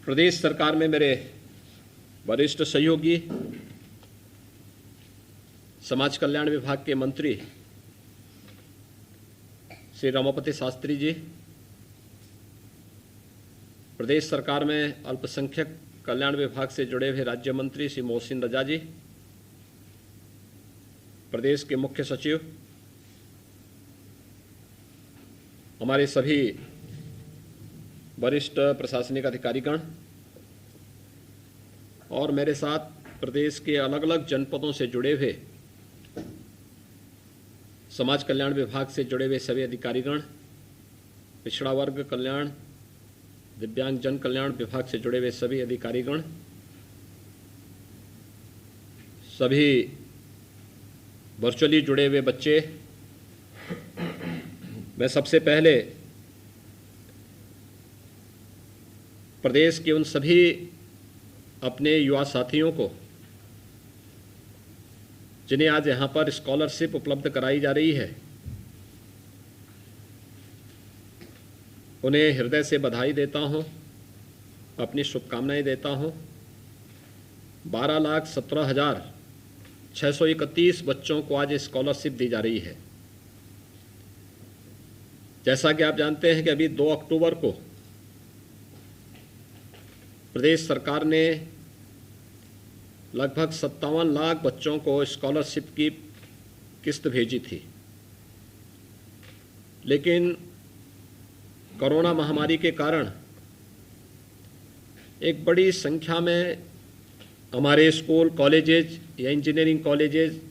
प्रदेश सरकार में मेरे वरिष्ठ सहयोगी समाज कल्याण विभाग के मंत्री श्री रमापति शास्त्री जी, प्रदेश सरकार में अल्पसंख्यक कल्याण विभाग से जुड़े हुए राज्य मंत्री श्री मोहसिन रजा जी, प्रदेश के मुख्य सचिव, हमारे सभी वरिष्ठ प्रशासनिक अधिकारीगण और मेरे साथ प्रदेश के अलग अलग जनपदों से जुड़े हुए समाज कल्याण विभाग से जुड़े हुए सभी अधिकारीगण, पिछड़ा वर्ग कल्याण, दिव्यांग जन कल्याण विभाग से जुड़े हुए सभी अधिकारीगण, सभी वर्चुअली जुड़े हुए बच्चे, मैं सबसे पहले प्रदेश के उन सभी अपने युवा साथियों को जिन्हें आज यहाँ पर स्कॉलरशिप उपलब्ध कराई जा रही है, उन्हें हृदय से बधाई देता हूँ, अपनी शुभकामनाएं देता हूँ। 12,17,631 बच्चों को आज स्कॉलरशिप दी जा रही है। जैसा कि आप जानते हैं कि अभी 2 अक्टूबर को प्रदेश सरकार ने लगभग 57 लाख बच्चों को स्कॉलरशिप की किस्त भेजी थी, लेकिन कोरोना महामारी के कारण एक बड़ी संख्या में हमारे स्कूल, कॉलेजेज या इंजीनियरिंग कॉलेजेज,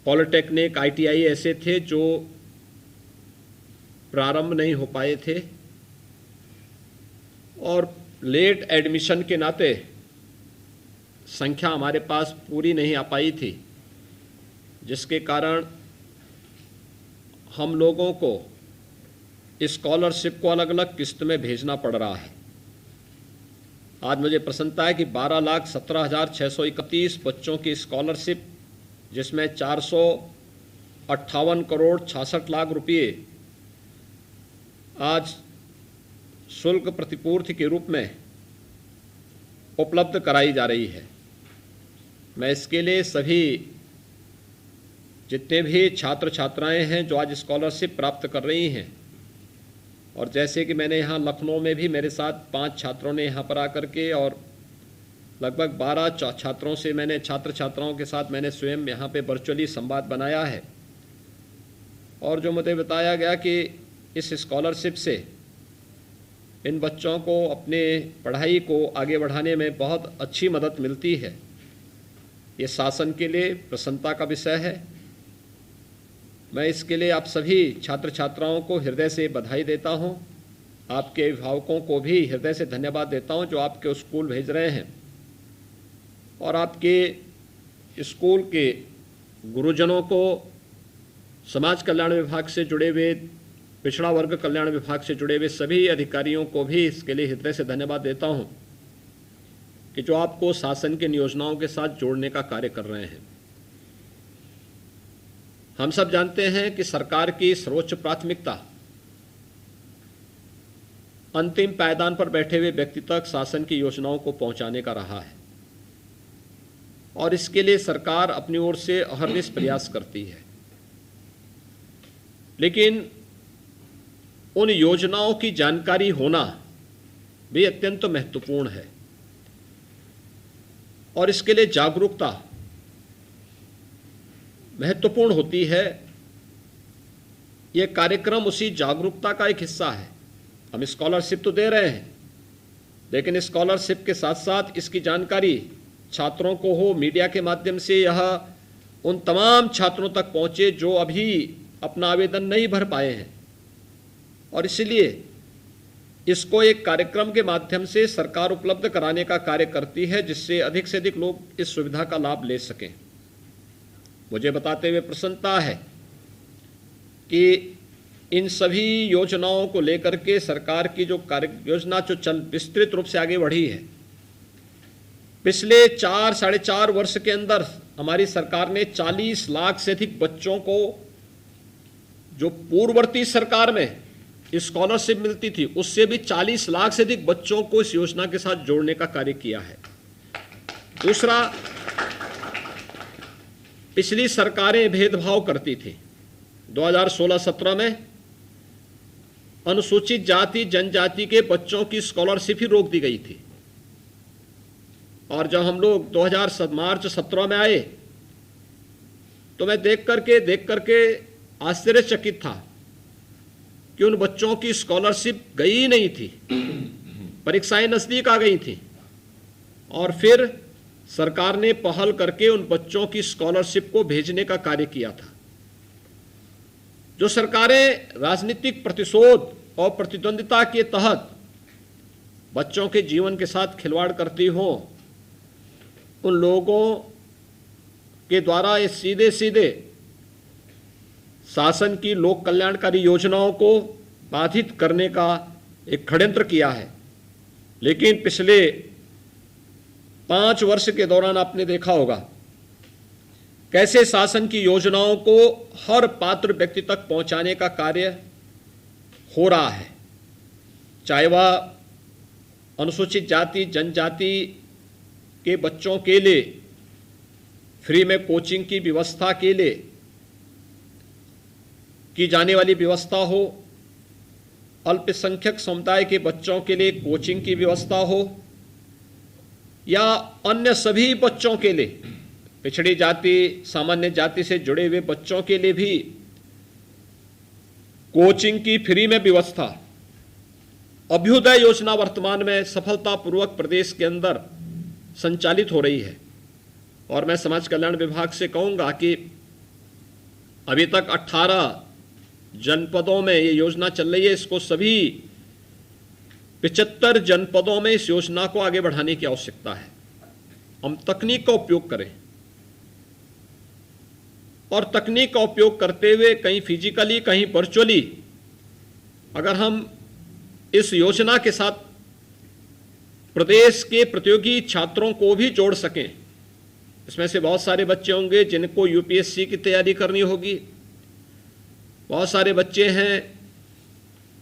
पॉलिटेक्निक, ITI ऐसे थे जो प्रारंभ नहीं हो पाए थे और लेट एडमिशन के नाते संख्या हमारे पास पूरी नहीं आ पाई थी, जिसके कारण हम लोगों को स्कॉलरशिप को अलग अलग किस्त में भेजना पड़ रहा है। आज मुझे प्रसन्नता है कि 12,17,631 बच्चों की स्कॉलरशिप, जिसमें 458 करोड़ 66 लाख रुपये आज शुल्क प्रतिपूर्ति के रूप में उपलब्ध कराई जा रही है। मैं इसके लिए सभी जितने भी छात्र छात्राएं हैं जो आज स्कॉलरशिप प्राप्त कर रही हैं, और जैसे कि मैंने यहाँ लखनऊ में भी मेरे साथ 5 छात्रों ने यहाँ पर आकर के और लगभग 12 छात्रों से मैंने छात्र छात्राओं के साथ मैंने स्वयं यहाँ पे वर्चुअली संवाद बनाया है, और जो मुझे बताया गया कि इस स्कॉलरशिप से इन बच्चों को अपने पढ़ाई को आगे बढ़ाने में बहुत अच्छी मदद मिलती है। ये शासन के लिए प्रसन्नता का विषय है। मैं इसके लिए आप सभी छात्र छात्राओं को हृदय से बधाई देता हूँ, आपके अभिभावकों को भी हृदय से धन्यवाद देता हूँ जो आपके स्कूल भेज रहे हैं, और आपके स्कूल के गुरुजनों को, समाज कल्याण विभाग से जुड़े हुए, पिछड़ा वर्ग कल्याण विभाग से जुड़े हुए सभी अधिकारियों को भी इसके लिए हृदय से धन्यवाद देता हूं कि जो आपको शासन की योजनाओं के साथ जोड़ने का कार्य कर रहे हैं। हम सब जानते हैं कि सरकार की सर्वोच्च प्राथमिकता अंतिम पायदान पर बैठे हुए व्यक्ति तक शासन की योजनाओं को पहुंचाने का रहा है, और इसके लिए सरकार अपनी ओर से अहरनिश प्रयास करती है। लेकिन उन योजनाओं की जानकारी होना भी अत्यंत महत्वपूर्ण है, और इसके लिए जागरूकता महत्वपूर्ण होती है। यह कार्यक्रम उसी जागरूकता का एक हिस्सा है। हम स्कॉलरशिप तो दे रहे हैं, लेकिन स्कॉलरशिप के साथ साथ इसकी जानकारी छात्रों को हो, मीडिया के माध्यम से यह उन तमाम छात्रों तक पहुंचे जो अभी अपना आवेदन नहीं भर पाए हैं, और इसलिए इसको एक कार्यक्रम के माध्यम से सरकार उपलब्ध कराने का कार्य करती है, जिससे अधिक से अधिक लोग इस सुविधा का लाभ ले सकें। मुझे बताते हुए प्रसन्नता है कि इन सभी योजनाओं को लेकर के सरकार की जो कार्य योजना जो विस्तृत रूप से आगे बढ़ी है, पिछले 4-4.5 वर्ष के अंदर हमारी सरकार ने 40 लाख से अधिक बच्चों को, जो पूर्ववर्ती सरकार में स्कॉलरशिप मिलती थी, उससे भी 40 लाख से अधिक बच्चों को इस योजना के साथ जोड़ने का कार्य किया है। दूसरा, पिछली सरकारें भेदभाव करती थी। 2016-17 में अनुसूचित जाति जनजाति के बच्चों की स्कॉलरशिप ही रोक दी गई थी, और जब हम लोग 2000 मार्च 17 में आए तो मैं देख करके आश्चर्यचकित था कि उन बच्चों की स्कॉलरशिप गई नहीं थी, परीक्षाएं नजदीक आ गई थी, और फिर सरकार ने पहल करके उन बच्चों की स्कॉलरशिप को भेजने का कार्य किया था। जो सरकारें राजनीतिक प्रतिशोध और प्रतिद्वंदिता के तहत बच्चों के जीवन के साथ खिलवाड़ करती हो, उन लोगों के द्वारा ये सीधे सीधे शासन की लोक कल्याणकारी योजनाओं को बाधित करने का एक षड्यंत्र किया है। लेकिन पिछले 5 वर्ष के दौरान आपने देखा होगा कैसे शासन की योजनाओं को हर पात्र व्यक्ति तक पहुंचाने का कार्य हो रहा है, चाहे वह अनुसूचित जाति जनजाति के बच्चों के लिए फ्री में कोचिंग की व्यवस्था के लिए की जाने वाली व्यवस्था हो, अल्पसंख्यक समुदाय के बच्चों के लिए कोचिंग की व्यवस्था हो, या अन्य सभी बच्चों के लिए, पिछड़ी जाति सामान्य जाति से जुड़े हुए बच्चों के लिए भी कोचिंग की फ्री में व्यवस्था। अभ्युदय योजना वर्तमान में सफलतापूर्वक प्रदेश के अंदर संचालित हो रही है, और मैं समाज कल्याण विभाग से कहूंगा कि अभी तक 18 जनपदों में ये योजना चल रही है। इसको सभी 75 जनपदों में इस योजना को आगे बढ़ाने की आवश्यकता है। हम तकनीक का उपयोग करें, और तकनीक का उपयोग करते हुए कहीं फिजिकली कहीं वर्चुअली अगर हम इस योजना के साथ प्रदेश के प्रतियोगी छात्रों को भी जोड़ सकें, इसमें से बहुत सारे बच्चे होंगे जिनको यूपीएससी की तैयारी करनी होगी, बहुत सारे बच्चे हैं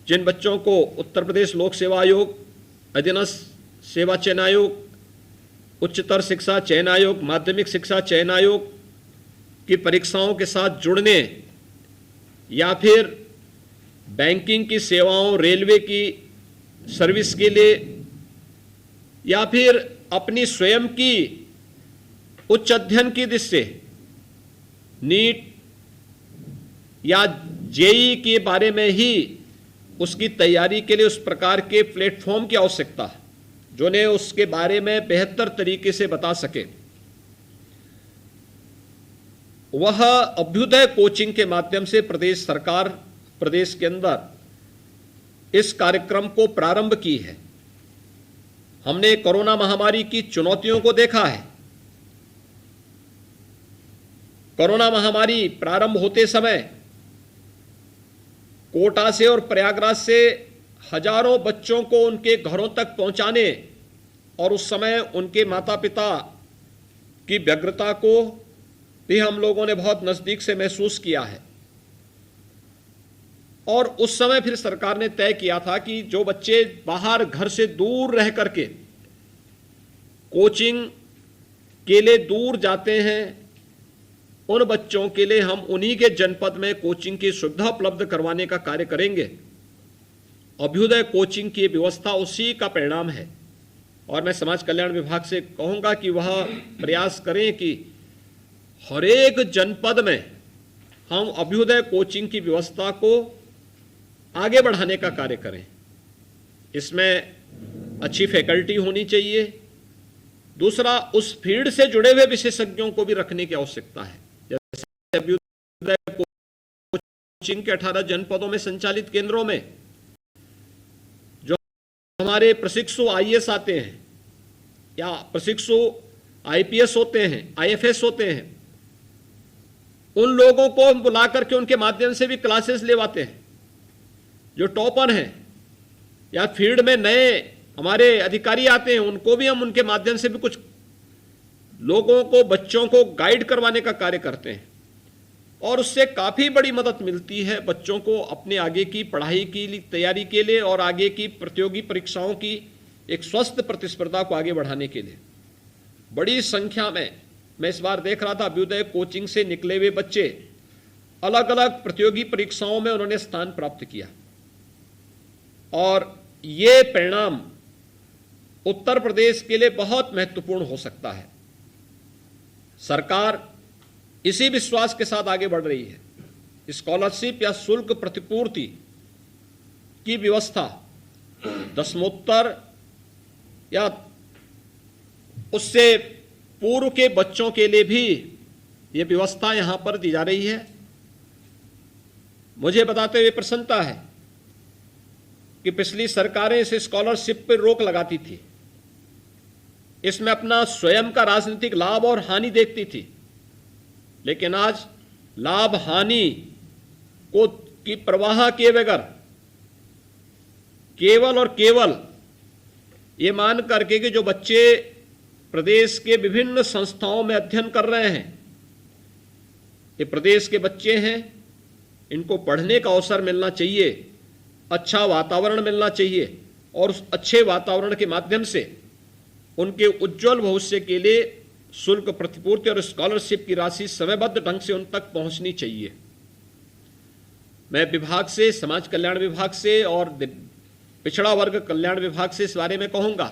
जिन बच्चों को उत्तर प्रदेश लोक सेवा आयोग, अधीनस्थ सेवा चयन आयोग, उच्चतर शिक्षा चयन आयोग, माध्यमिक शिक्षा चयन आयोग की परीक्षाओं के साथ जुड़ने, या फिर बैंकिंग की सेवाओं, रेलवे की सर्विस के लिए, या फिर अपनी स्वयं की उच्च अध्ययन की दृष्टि से नीट या जेई के बारे में ही उसकी तैयारी के लिए उस प्रकार के प्लेटफॉर्म की आवश्यकता है जो ने उसके बारे में बेहतर तरीके से बता सके। वह अभ्युदय कोचिंग के माध्यम से प्रदेश सरकार प्रदेश के अंदर इस कार्यक्रम को प्रारंभ की है। हमने कोरोना महामारी की चुनौतियों को देखा है। कोरोना महामारी प्रारंभ होते समय कोटा से और प्रयागराज से हजारों बच्चों को उनके घरों तक पहुंचाने और उस समय उनके माता पिता की व्यग्रता को भी हम लोगों ने बहुत नजदीक से महसूस किया है। और उस समय फिर सरकार ने तय किया था कि जो बच्चे बाहर घर से दूर रह करके कोचिंग के लिए दूर जाते हैं, उन बच्चों के लिए हम उन्हीं के जनपद में कोचिंग की सुविधा उपलब्ध करवाने का कार्य करेंगे। अभ्युदय कोचिंग की व्यवस्था उसी का परिणाम है, और मैं समाज कल्याण विभाग से कहूंगा कि वह प्रयास करें कि हर एक जनपद में हम अभ्युदय कोचिंग की व्यवस्था को आगे बढ़ाने का कार्य करें। इसमें अच्छी फैकल्टी होनी चाहिए। दूसरा, उस फील्ड से जुड़े हुए विशेषज्ञों को भी रखने की आवश्यकता है। जैसे अभ्युदय कोचिंग के 18 जनपदों में संचालित केंद्रों में जो हमारे प्रशिक्षु आईएएस आते हैं या प्रशिक्षु आईपीएस होते हैं, आईएफएस होते हैं, उन लोगों को हम बुला करके उनके माध्यम से भी क्लासेस लेवाते हैं। जो टॉपर हैं या फील्ड में नए हमारे अधिकारी आते हैं, उनको भी हम उनके माध्यम से भी कुछ लोगों को, बच्चों को गाइड करवाने का कार्य करते हैं। और उससे काफ़ी बड़ी मदद मिलती है बच्चों को अपने आगे की पढ़ाई की तैयारी के लिए और आगे की प्रतियोगी परीक्षाओं की एक स्वस्थ प्रतिस्पर्धा को आगे बढ़ाने के लिए। बड़ी संख्या में मैं इस बार देख रहा था, अभ्युदय कोचिंग से निकले हुए बच्चे अलग अलग प्रतियोगी परीक्षाओं में उन्होंने स्थान प्राप्त किया और ये परिणाम उत्तर प्रदेश के लिए बहुत महत्वपूर्ण हो सकता है। सरकार इसी विश्वास के साथ आगे बढ़ रही है। स्कॉलरशिप या शुल्क प्रतिपूर्ति की व्यवस्था दसमोत्तर या उससे पूर्व के बच्चों के लिए भी ये व्यवस्था यहां पर दी जा रही है। मुझे बताते हुए प्रसन्नता है कि पिछली सरकारें इस स्कॉलरशिप पर रोक लगाती थी, इसमें अपना स्वयं का राजनीतिक लाभ और हानि देखती थी, लेकिन आज लाभ हानि को की परवाह किए बगैर केवल और केवल ये मान करके कि जो बच्चे प्रदेश के विभिन्न संस्थाओं में अध्ययन कर रहे हैं, ये प्रदेश के बच्चे हैं, इनको पढ़ने का अवसर मिलना चाहिए, अच्छा वातावरण मिलना चाहिए और उस अच्छे वातावरण के माध्यम से उनके उज्जवल भविष्य के लिए शुल्क प्रतिपूर्ति और स्कॉलरशिप की राशि समयबद्ध ढंग से उन तक पहुंचनी चाहिए। मैं विभाग से, समाज कल्याण विभाग से और पिछड़ा वर्ग कल्याण विभाग से इस बारे में कहूंगा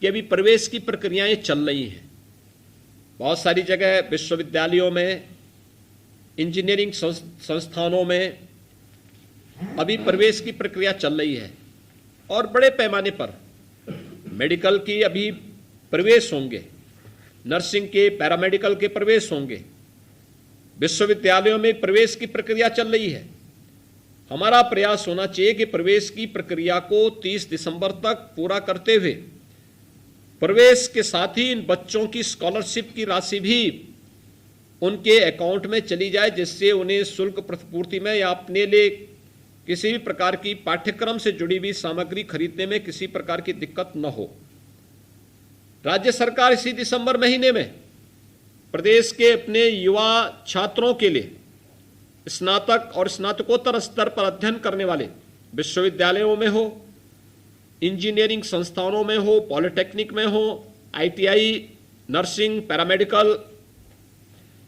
कि अभी प्रवेश की प्रक्रियाएं चल रही हैं। बहुत सारी जगह विश्वविद्यालयों में, इंजीनियरिंग संस्थानों में अभी प्रवेश की प्रक्रिया चल रही है और बड़े पैमाने पर मेडिकल की अभी प्रवेश होंगे, नर्सिंग के, पैरामेडिकल के प्रवेश होंगे, विश्वविद्यालयों में प्रवेश की प्रक्रिया चल रही है। हमारा प्रयास होना चाहिए कि प्रवेश की प्रक्रिया को 30 दिसंबर तक पूरा करते हुए प्रवेश के साथ ही इन बच्चों की स्कॉलरशिप की राशि भी उनके अकाउंट में चली जाए, जिससे उन्हें शुल्क प्रतिपूर्ति में या अपने लिए किसी भी प्रकार की पाठ्यक्रम से जुड़ी हुई सामग्री खरीदने में किसी प्रकार की दिक्कत न हो। राज्य सरकार इसी दिसंबर महीने में प्रदेश के अपने युवा छात्रों के लिए स्नातक और स्नातकोत्तर स्तर पर अध्ययन करने वाले विश्वविद्यालयों में हो, इंजीनियरिंग संस्थानों में हो, पॉलिटेक्निक में हो, ITI, नर्सिंग, पैरामेडिकल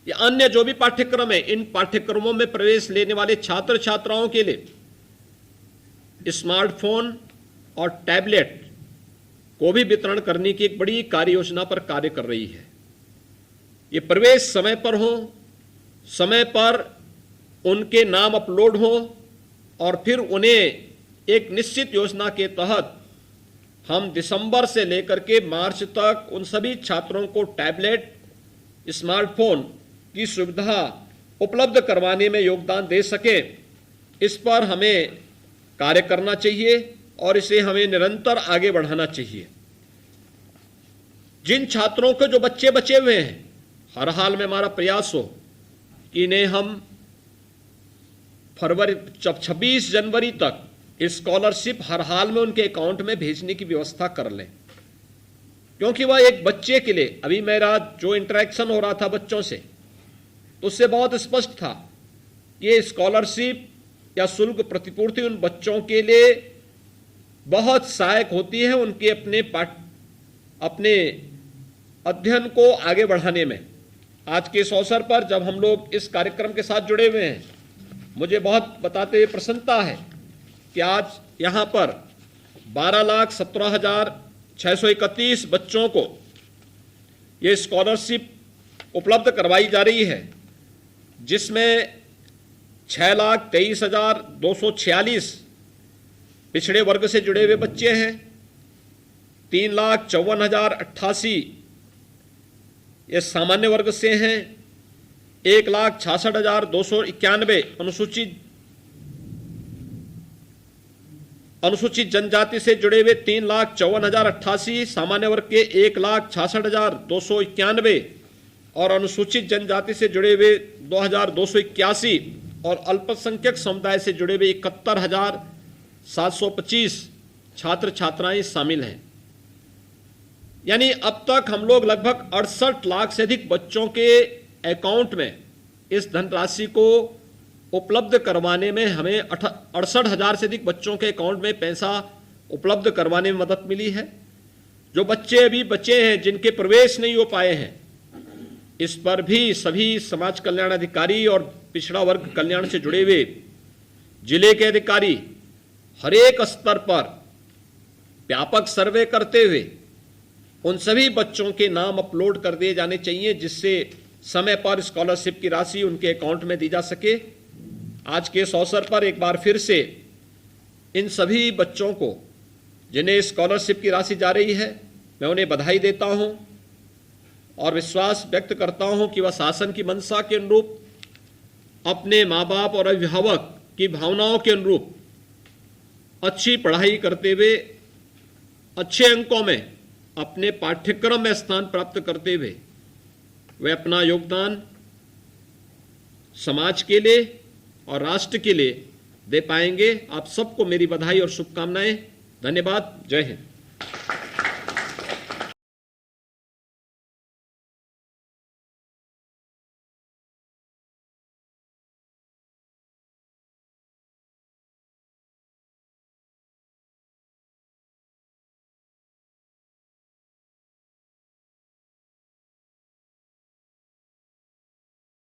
या अन्य जो भी पाठ्यक्रम है, इन पाठ्यक्रमों में प्रवेश लेने वाले छात्र छात्राओं के लिए स्मार्टफोन और टैबलेट को भी वितरण करने की एक बड़ी कार्य योजना पर कार्य कर रही है। ये प्रवेश समय पर हो, समय पर उनके नाम अपलोड हो और फिर उन्हें एक निश्चित योजना के तहत हम दिसंबर से लेकर के मार्च तक उन सभी छात्रों को टैबलेट, स्मार्टफोन की सुविधा उपलब्ध करवाने में योगदान दे सकें। इस पर हमें कार्य करना चाहिए और इसे हमें निरंतर आगे बढ़ाना चाहिए। जिन छात्रों के जो बच्चे बचे हुए हैं, हर हाल में हमारा प्रयास हो कि इन्हें हम फरवरी 26 जनवरी तक स्कॉलरशिप हर हाल में उनके अकाउंट में भेजने की व्यवस्था कर लें, क्योंकि वह एक बच्चे के लिए, अभी मेरा जो इंटरेक्शन हो रहा था बच्चों से, तो उससे बहुत स्पष्ट था कि स्कॉलरशिप या शुल्क प्रतिपूर्ति उन बच्चों के लिए बहुत सहायक होती है उनके अपने अध्ययन को आगे बढ़ाने में। आज के इस अवसर पर जब हम लोग इस कार्यक्रम के साथ जुड़े हुए हैं, मुझे बहुत बताते हुए प्रसन्नता है कि आज यहाँ पर 12,17,631 बच्चों को ये स्कॉलरशिप उपलब्ध करवाई जा रही है, जिसमें 6,23,246 पिछड़े वर्ग से जुड़े हुए बच्चे हैं, 3,54,088 ये सामान्य वर्ग से हैं, 1,66,291 अनुसूचित जनजाति से जुड़े हुए, 3,54,088 सामान्य वर्ग के 1,66,291 और अनुसूचित जनजाति से जुड़े हुए 2,281 और अल्पसंख्यक समुदाय से जुड़े हुए 71,725 छात्र छात्राएं शामिल हैं। यानी अब तक हम लोग लगभग 68 लाख से अधिक बच्चों के अकाउंट में इस धनराशि को उपलब्ध करवाने में हमें 68,000 से अधिक बच्चों के अकाउंट में पैसा उपलब्ध करवाने में मदद मिली है। जो बच्चे अभी बचे हैं जिनके प्रवेश नहीं हो पाए हैं, इस पर भी सभी समाज कल्याण अधिकारी और पिछड़ा वर्ग कल्याण से जुड़े हुए जिले के अधिकारी हर एक स्तर पर व्यापक सर्वे करते हुए उन सभी बच्चों के नाम अपलोड कर दिए जाने चाहिए, जिससे समय पर स्कॉलरशिप की राशि उनके अकाउंट में दी जा सके। आज के इस अवसर पर एक बार फिर से इन सभी बच्चों को जिन्हें स्कॉलरशिप की राशि जा रही है, मैं उन्हें बधाई देता हूं और विश्वास व्यक्त करता हूं कि वह शासन की मंशा के अनुरूप, अपने माँ बाप और अभिभावक की भावनाओं के अनुरूप अच्छी पढ़ाई करते हुए अच्छे अंकों में अपने पाठ्यक्रम में स्थान प्राप्त करते हुए वे अपना योगदान समाज के लिए और राष्ट्र के लिए दे पाएंगे। आप सबको मेरी बधाई और शुभकामनाएं। धन्यवाद। जय हिंद।